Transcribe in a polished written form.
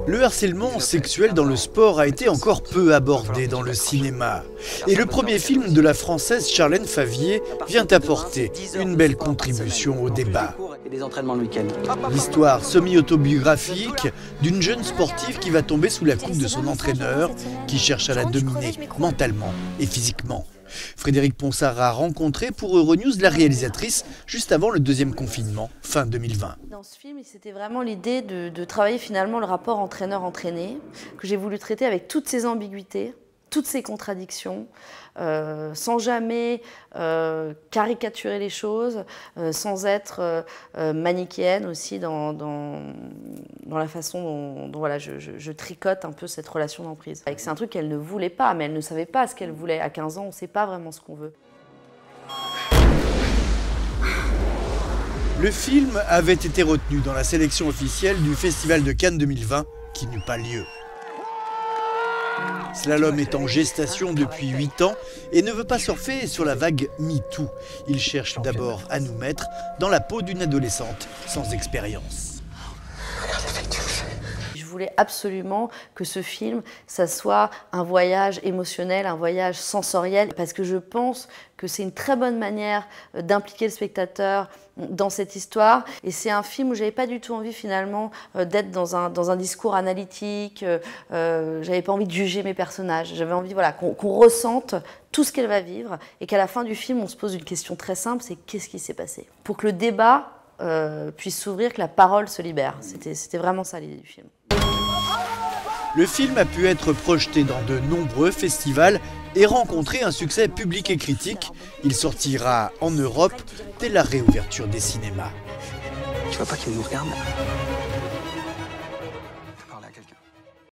Le harcèlement sexuel dans le sport a été encore peu abordé dans le cinéma. Et le premier film de la française Charlène Favier vient apporter une belle contribution au débat. L'histoire semi-autobiographique d'une jeune sportive qui va tomber sous la coupe de son entraîneur, qui cherche à la dominer mentalement et physiquement. Frédéric Ponsard a rencontré pour Euronews la réalisatrice juste avant le deuxième confinement, fin 2020. Dans ce film, c'était vraiment l'idée de travailler finalement le rapport entraîneur-entraîné, que j'ai voulu traiter avec toutes ses ambiguïtés, toutes ses contradictions, sans jamais caricaturer les choses, sans être manichéenne aussi dans la façon dont voilà, je tricote un peu cette relation d'emprise. C'est un truc qu'elle ne voulait pas, mais elle ne savait pas ce qu'elle voulait. À 15 ans, on ne sait pas vraiment ce qu'on veut. Le film avait été retenu dans la sélection officielle du Festival de Cannes 2020 qui n'eut pas lieu. Slalom est en gestation depuis 8 ans et ne veut pas surfer sur la vague MeToo. Il cherche d'abord à nous mettre dans la peau d'une adolescente sans expérience. Je voulais absolument que ce film, ça soit un voyage émotionnel, un voyage sensoriel, parce que je pense que c'est une très bonne manière d'impliquer le spectateur dans cette histoire. Et c'est un film où j'avais pas du tout envie finalement d'être dans un discours analytique, j'avais pas envie de juger mes personnages, j'avais envie voilà, qu'on ressente tout ce qu'elle va vivre et qu'à la fin du film, on se pose une question très simple, c'est qu'est-ce qui s'est passé? Pour que le débat puisse s'ouvrir, que la parole se libère. C'était vraiment ça l'idée du film. Le film a pu être projeté dans de nombreux festivals et rencontrer un succès public et critique. Il sortira en Europe dès la réouverture des cinémas. Tu vois pas qu'il nous regarde? Parler à quelqu'un.